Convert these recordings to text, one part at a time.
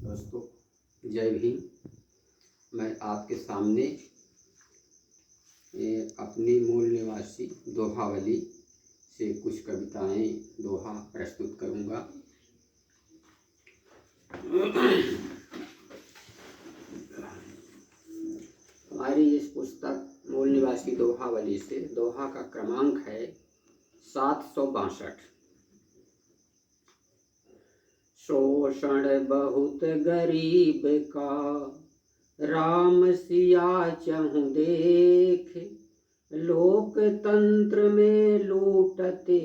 दोस्तों, जय भीम। मैं आपके सामने अपनी मूल निवासी दोहावली से कुछ कविताएं दोहा प्रस्तुत करूंगा। हमारी इस पुस्तक मूल निवासी दोहावली से दोहा का क्रमांक है 762। शोषण बहुत गरीब का, राम सिया चहु देख। लोकतंत्र में लूटते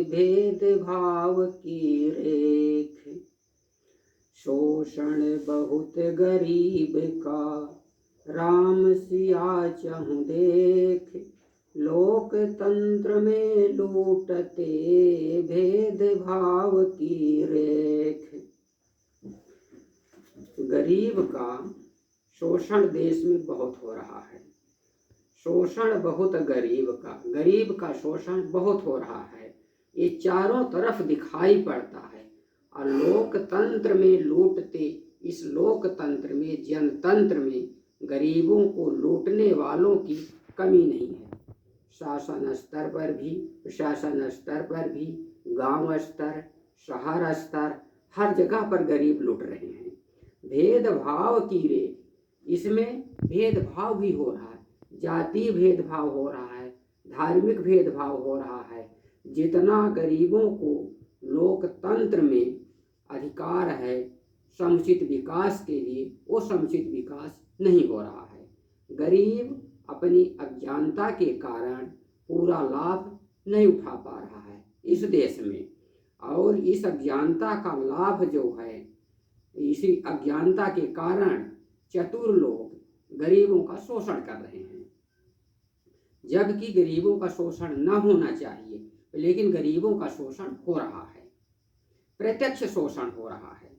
भेदभाव की रेख। शोषण बहुत गरीब का, राम सिया चहु देख। लोकतंत्र में लूटते भेदभाव की रेख। गरीब का शोषण देश में बहुत हो रहा है। शोषण बहुत गरीब का शोषण बहुत हो रहा है। ये चारों तरफ दिखाई पड़ता है। और लोकतंत्र में लूटते, इस लोकतंत्र में, जनतंत्र में गरीबों को लूटने वालों की कमी नहीं है। शासन स्तर पर भी, प्रशासन स्तर पर भी, गांव स्तर, शहर स्तर, हर जगह पर गरीब लूट रहे हैं। भेदभाव की रेख, इसमें भेदभाव भी हो रहा है। जातीय भेदभाव हो रहा है, धार्मिक भेदभाव हो रहा है। जितना गरीबों को लोकतंत्र में अधिकार है समुचित विकास के लिए, वो समुचित विकास नहीं हो रहा है। गरीब अपनी अज्ञानता के कारण पूरा लाभ नहीं उठा पा रहा है इस देश में। और इस अज्ञानता का लाभ जो है, इसी अज्ञानता के कारण चतुर लोग गरीबों का शोषण कर रहे हैं, जबकि गरीबों का शोषण न होना चाहिए, लेकिन गरीबों का शोषण हो रहा है, प्रत्यक्ष शोषण हो रहा है।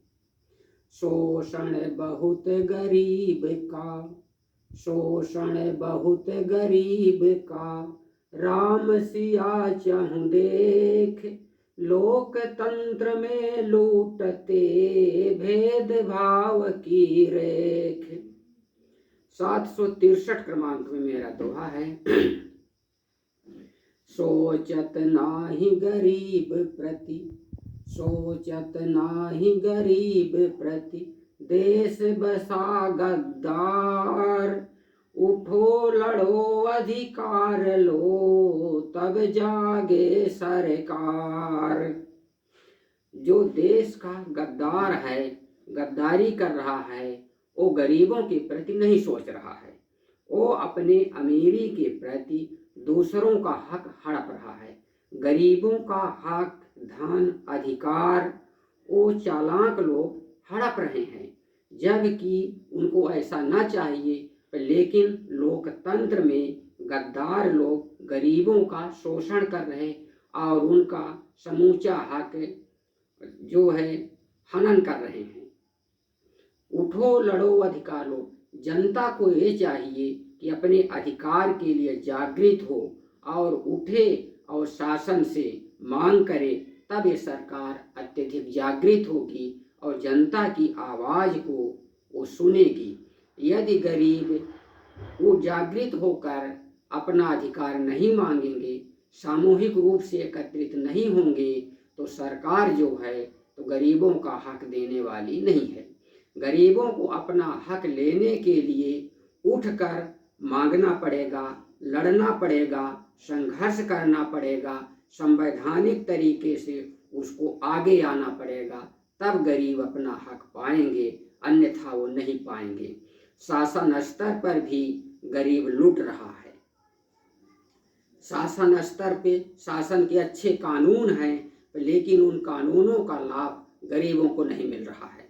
शोषण बहुत गरीब का, शोषण बहुत गरीब का, राम सिया चहु देख। लोकतंत्र में लूटते भेदभाव की रेख। 763 क्रमांक में मेरा दोहा है। सोचत नाही गरीब प्रति, सोचत नाही गरीब प्रति, देश बसा गद्दार। उठो लड़ो अधिकार लो, तब जागे सरकार। जो देश का गद्दार है, गद्दारी कर रहा है, वो गरीबों के प्रति नहीं सोच रहा है। वो अपने अमीरी के प्रति दूसरों का हक हड़प रहा है। गरीबों का हक, धन, अधिकार वो चालाक लोग हड़प रहे हैं, जबकि उनको ऐसा ना चाहिए। लेकिन लोकतंत्र में गद्दार लोग गरीबों का शोषण कर रहे और उनका समूचा हक जो है हनन कर रहे हैं। उठो लड़ो अधिकार लो। जनता को ये चाहिए कि अपने अधिकार के लिए जागृत हो और उठे और शासन से मांग करे, तब ये सरकार अत्यधिक जागृत होगी और जनता की आवाज़ को वो सुनेगी। यदि गरीब वो जागृत होकर अपना अधिकार नहीं मांगेंगे, सामूहिक रूप से एकत्रित नहीं होंगे, तो सरकार जो है तो गरीबों का हक देने वाली नहीं है। गरीबों को अपना हक लेने के लिए उठकर मांगना पड़ेगा, लड़ना पड़ेगा, संघर्ष करना पड़ेगा, संवैधानिक तरीके से उसको आगे आना पड़ेगा, तब गरीब अपना हक पाएंगे, अन्यथा वो नहीं पाएंगे। शासन स्तर पर भी गरीब लूट रहा है। शासन स्तर पे शासन के अच्छे कानून हैं, लेकिन उन कानूनों का लाभ गरीबों को नहीं मिल रहा है।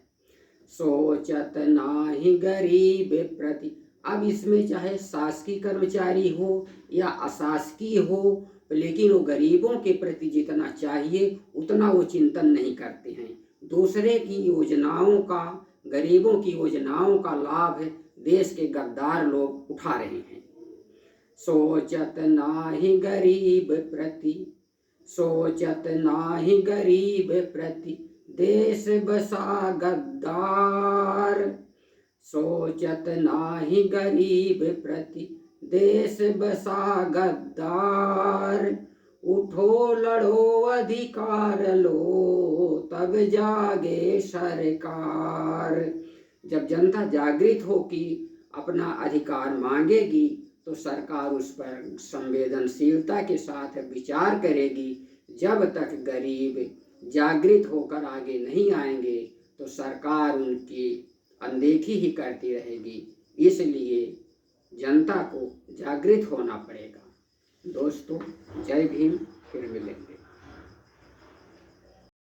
सोचत नाही गरीब प्रति, अब इसमें चाहे शासकीय कर्मचारी हो या अशासकीय हो, लेकिन वो गरीबों के प्रति जितना चाहिए उतना वो चिंतन नहीं करते हैं। दूसरे की योजनाओं का, गरीबों की योजनाओं का लाभ देश के गद्दार लोग उठा रहे हैं। सोचत नाही गरीब प्रति, सोचत नाही गरीब प्रति, देश बसा गद्दार। सोचत नाही गरीब प्रति देश बसा गद्दार। उठो लड़ो अधिकार लो तब जागे सरकार। जब जनता जागृत होगी, अपना अधिकार मांगेगी, तो सरकार उस पर संवेदनशीलता के साथ विचार करेगी। जब तक गरीब जागृत होकर आगे नहीं आएंगे तो सरकार उनकी अनदेखी ही करती रहेगी। इसलिए जनता को जागृत होना पड़ेगा। दोस्तों, जय भीम, फिर मिलेंगे।